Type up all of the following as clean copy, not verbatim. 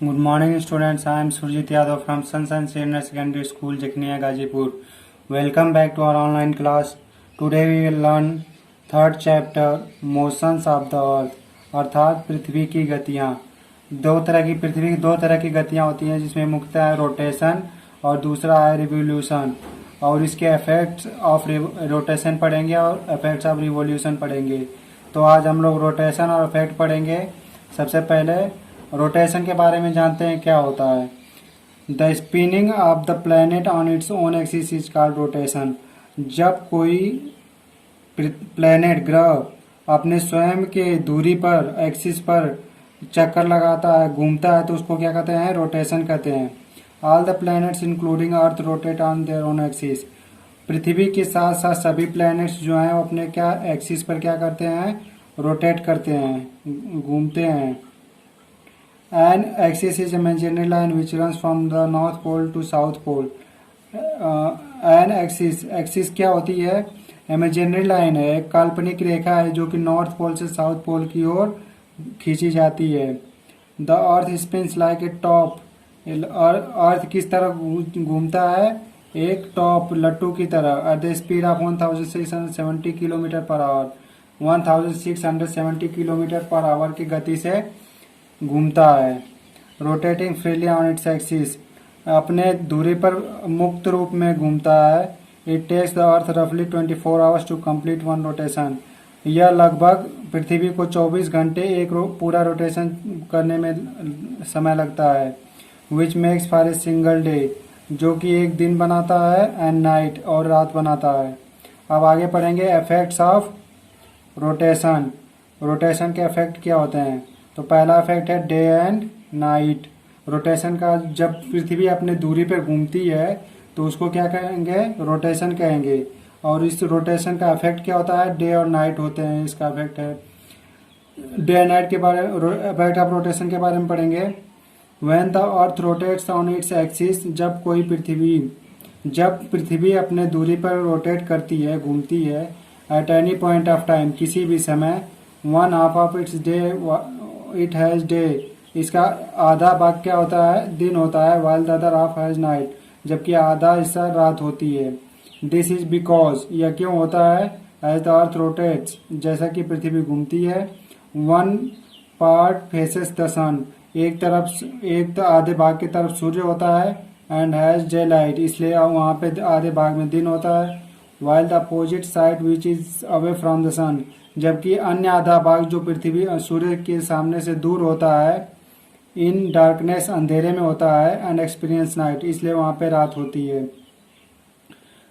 Good morning, students. I am Surjit Yadav from Sunshine Senior Secondary School, Jakniya, Gazipur. Welcome back to our online class. Today we will learn third chapter, Motions of the Earth, अर्थात पृथ्वी की गतियाँ। पृथ्वी की दो तरह की गतियाँ होती हैं, जिसमें मुख्यतः है रोटेशन और दूसरा है रिवोल्यूशन। और इसके इफेक्ट्स ऑफ रोटेशन पढ़ेंगे और इफेक्ट्स ऑफ रिवोल्यूशन पढ़ेंगे। तो आज हम लोग रोटेशन और इफेक्ट पढ़ेंगे। सबसे पहले रोटेशन के बारे में जानते हैं क्या होता है। The spinning of the planet on its own axis is called rotation. जब कोई प्लैनेट ग्रह अपने स्वयं के दूरी पर एक्सिस पर चक्कर लगाता है, घूमता है, तो उसको क्या कहते हैं? रोटेशन कहते हैं। All the planets including earth rotate on their own axis. पृथ्वी के साथ साथ सभी प्लैनेट्स जो हैं वो अपने क्या एक्सिस पर क्या करते हैं? रोटेट करते हैं, घूमते हैं। An axis is imaginary line which runs from the north pole to south pole. An axis क्या होती है? इमेजिनरी लाइन है, एक काल्पनिक रेखा है जो कि नॉर्थ पोल से साउथ पोल की ओर खींची जाती है। The earth spins like a top. Earth किस तरह घूमता है? एक टॉप, लट्टू की तरह। At the speed of 1670 kilometre per hour. 1670 kilometre per hour की गति से घूमता है। Rotating freely on its axis, अपने दूरी पर मुक्त रूप में घूमता है। इट टेक्स द अर्थ रफली 24 hours to complete one rotation. यह लगभग पृथ्वी को 24 घंटे एक पूरा रोटेशन करने में समय लगता है। Which makes for a single day, जो कि एक दिन बनाता है, एंड नाइट, और रात बनाता है। अब आगे पढ़ेंगे इफेक्ट्स ऑफ रोटेशन। रोटेशन के इफेक्ट क्या होते हैं? तो पहला इफेक्ट है डे एंड नाइट। रोटेशन का, जब पृथ्वी अपने दूरी पर घूमती है तो उसको क्या कहेंगे? रोटेशन कहेंगे। और इस रोटेशन का इफेक्ट क्या होता है? डे और नाइट होते हैं, इसका इफेक्ट है। डे एंड नाइट के बारे में, इफेक्ट ऑफ रोटेशन के बारे में पढ़ेंगे। When the earth rotates on its axis, जब पृथ्वी अपने दूरी पर रोटेट करती है, घूमती है, at any point of time, किसी भी समय, one half of its day it has day, इसका आधा भाग क्या होता है? दिन होता है। While the other half has night, जबकि आधा हिस्सा रात होती है। दिस इज बिकॉज, यह क्यों होता है? एज द अर्थ रोटेट्स, जैसा कि पृथ्वी घूमती है, वन पार्ट फेसेस द सन, एक आधे भाग की तरफ सूर्य होता है, एंड हैज डे लाइट, इसलिए वहाँ पे आधे भाग में दिन होता है। While the opposite side which is away from the sun, जबकि अन्य आधा भाग जो पृथ्वी सूर्य के सामने से दूर होता है, इन डार्कनेस, अंधेरे में होता है, एंड एक्सपीरियंस नाइट, इसलिए वहां पे रात होती है।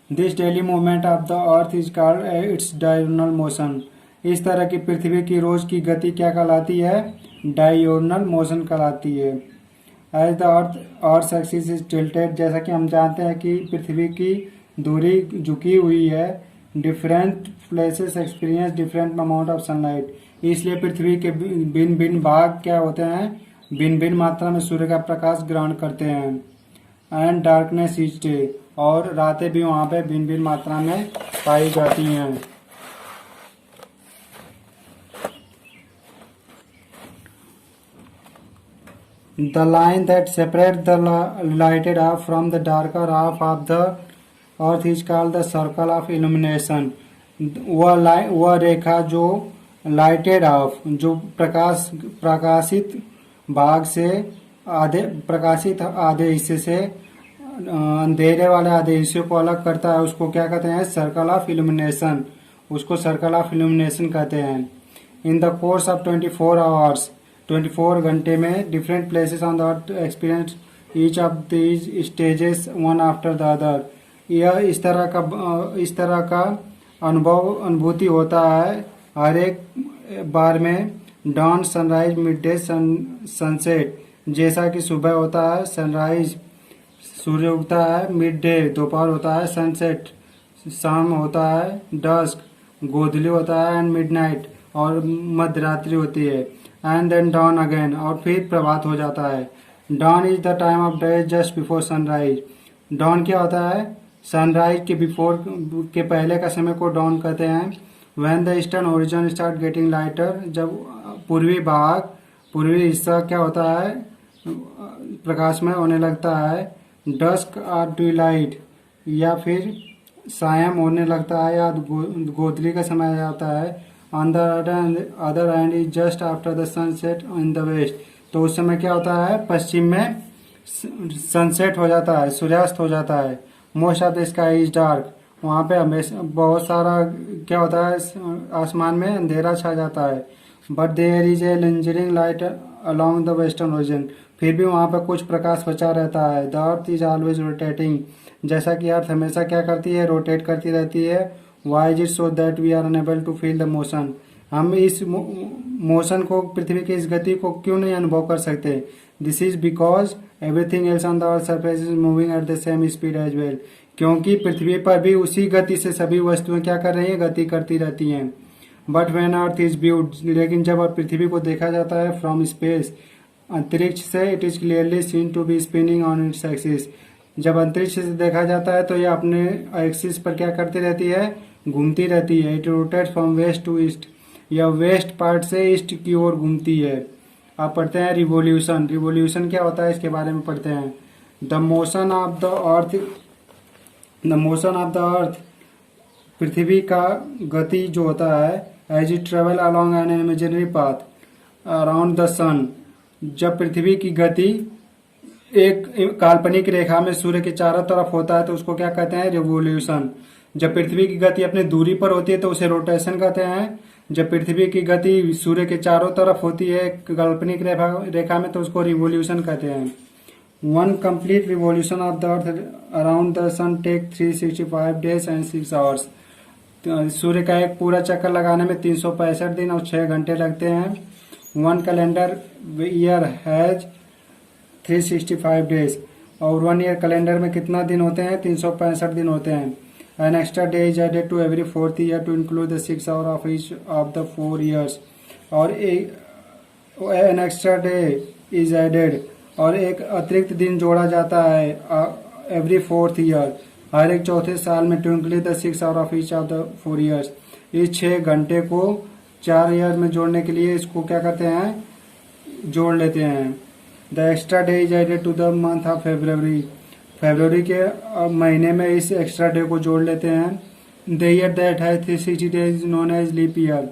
This daily movement of the earth is called its diurnal motion. इस तरह की पृथ्वी की रोज की गति क्या कहलाती है? डायurnal मोशन कहलाती है। As the earth axis is tilted, जैसा कि हम जानते हैं कि पृथ्वी की दूरी झुकी हुई है, different places experience different amount of sunlight, इसलिए पृथ्वी के भिन्न भिन्न भाग क्या होते हैं? भिन्न भिन्न मात्रा में सूर्य का प्रकाश ग्रहण करते हैं। एंड डार्कनेस ईच डे, और रातें भी वहां पे भिन्न भिन्न मात्रा में पाई जाती हैं। The line that separate the lighted half from the darker half of the earth is called the circle of illumination. वह रेखा जो लाइटेड हाफ, जो प्रकाशित भाग से प्रकाशित आधे हिस्से से अंधेरे वाले आधे हिस्से को अलग करता है, उसको क्या कहते हैं? Circle of illumination. उसको सर्कल ऑफ इल्यूमिनेशन कहते हैं। In the course of 24 hours, 24 घंटे में, different places on the earth experience each of these stages one after the other. यह इस तरह का अनुभूति होता है हर एक बार में। Dawn, sunrise, mid day, sunset, जैसा कि सुबह होता है, सनराइज सूर्य उगता है, मिड डे दोपहर होता है, सनसेट शाम होता है, डस्क गोधूली होता है, एंड मिडनाइट और मध्य रात्रि होती है, एंड देन डॉन अगेन, और फिर प्रभात हो जाता है। Dawn is the time of day just before sunrise. Dawn क्या होता है? सनराइज के बिफोर के पहले का समय को डॉन कहते हैं। When the eastern origin start getting lighter, जब पूर्वी हिस्सा क्या होता है? प्रकाशमय होने लगता है, डस्क और ट्विलाइट, या फिर सायं होने लगता है, या गोधूली का समय आ जाता है। On the other hand is just after the sunset in the west, तो उस समय क्या होता है, पश्चिम में सनसेट हो जाता है, सूर्यास्त हो जाता है। Most of the sky is dark, वहाँ पे हमेशा बहुत सारा क्या होता है, आसमान में अंधेरा छा जाता है। But there is a lingering light along the western origin, फिर भी वहाँ पर कुछ प्रकाश बचा रहता है। The earth is always rotating, जैसा कि अर्थ हमेशा क्या करती है, रोटेट करती रहती है। Why is it so that we are unable to feel the motion, हम इस मोशन को, पृथ्वी की इस गति को क्यों नहीं अनुभव कर सकते। This is because everything else on the earth surface is moving at the same speed as well, क्योंकि पृथ्वी पर भी उसी गति से सभी वस्तुएं क्या कर रही हैं, गति करती रहती हैं। But when earth is viewed, लेकिन जब पृथ्वी को देखा जाता है फ्रॉम स्पेस, अंतरिक्ष से, it is clearly seen to be spinning on its axis, जब अंतरिक्ष से देखा जाता है तो ये अपने एक्सिस पर क्या करती रहती है, घूमती रहती है। It rotates from west to east, यह वेस्ट पार्ट से ईस्ट की ओर घूमती है। आप पढ़ते हैं रिवोल्यूशन, रिवोल्यूशन क्या होता है इसके बारे में पढ़ते हैं। The motion of the earth, the motion of the earth, पृथ्वी का गति जो होता है, as it travel along an imaginary path around the sun, जब पृथ्वी की गति एक काल्पनिक रेखा में सूर्य के चारों तरफ होता है तो उसको क्या कहते हैं, रिवोल्यूशन। जब पृथ्वी की गति अपनी दूरी पर होती है तो उसे रोटेशन कहते हैं। जब पृथ्वी की गति सूर्य के चारों तरफ होती है काल्पनिक रेखा में तो उसको रिवोल्यूशन कहते हैं। One complete revolution of the earth around the sun take 365 days and 6 hours, सूर्य का एक पूरा चक्कर लगाने में 365 दिन और 6 घंटे लगते हैं। One calendar year has 365 days, और 1 ईयर कैलेंडर में कितना दिन होते हैं, 365 दिन होते हैं। An extra day is added to every 4th year to include the 6 hour of each of the 4 years, और an extra day is added, और एक अतिरिक्त दिन जोड़ा जाता है एवरी 4th ईयर, हर एक चौथे साल में, to include the 6 hour of each of the 4 years, इस 6 घंटे को 4 ईयर में जोड़ने के लिए इसको क्या करते हैं, जोड़ लेते हैं। The extra day is added to the month of February, फरवरी के महीने में इस एक्स्ट्रा डे को जोड़ लेते हैं। The year that has 360 days known as leap year,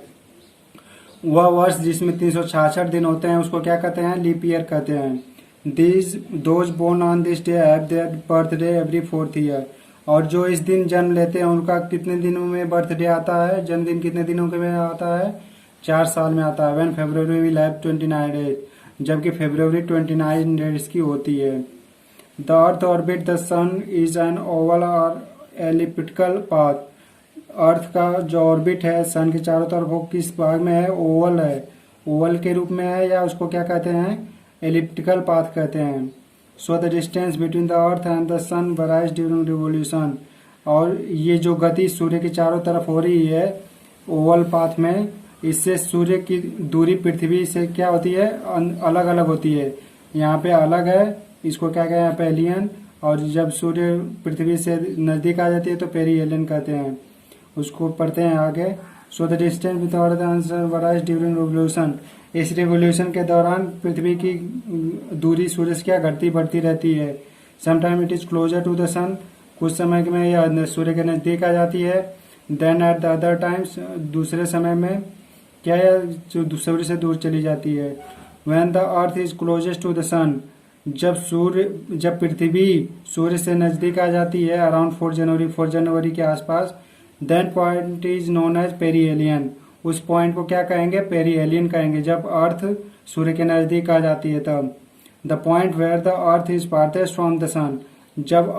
वह वर्ष जिसमें 366 दिन होते हैं उसको क्या कहते हैं, लीप ईयर कहते हैं। Those born on this day have their birthday every 4th year, और जो इस दिन जन्म लेते हैं उनका कितने दिनों में बर्थडे आता है, जन्मदिन कितने दिनों के में आता है, 4 साल में आता है। When February will have 29 days, जबकि फरवरी 29 डेज की होती है। The earth orbit the sun is an oval और एलिप्टिकल पाथ, अर्थ का जो ऑर्बिट है सन के चारों तरफ वो किस भाग में है, ओवल है, ओवल के रूप में है, या उसको क्या कहते हैं, एलिप्टिकल पाथ कहते हैं। So the distance between the earth and the sun varies during revolution, और ये जो गति सूर्य की चारों तरफ हो रही है ओवल पाथ में, इससे सूर्य की दूरी पृथ्वी से क्या होती है, अलग अलग होती है। यहाँ पे अलग है, इसको क्या कहते हैं, पेरियन, और जब सूर्य पृथ्वी से नजदीक आ जाती है तो पेरिहेलियन कहते हैं। उसको पढ़ते हैं आगे। So the distance with earth and sun varies during revolution, इस रिवोल्यूशन के दौरान पृथ्वी की दूरी सूर्य से क्या घटती बढ़ती रहती है। Sometime it is closer to the sun, कुछ समय में यह सूर्य के नजदीक आ जाती है। Then at the other times, दूसरे समय में क्या है, जो सूर्य से दूर चली जाती है। When the earth is closest to the sun, जब पृथ्वी सूर्य से नजदीक आ जाती है अराउंड 4 जनवरी के आसपास, then point is known as perihelion, उस पॉइंट को क्या कहेंगे, पेरिहेलियन कहेंगे, जब अर्थ सूर्य के नजदीक आ जाती है तब। The point where the earth is farthest from the sun, जब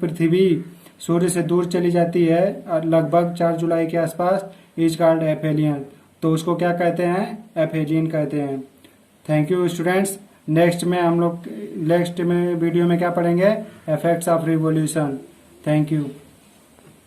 पृथ्वी सूर्य से दूर चली जाती है लगभग 4 जुलाई के आसपास, इज कॉल्ड एफेलियन, तो उसको क्या कहते हैं, एफेलियन कहते हैं। Thank you students. नेक्स्ट में वीडियो में क्या पढ़ेंगे, effects of revolution. Thank you.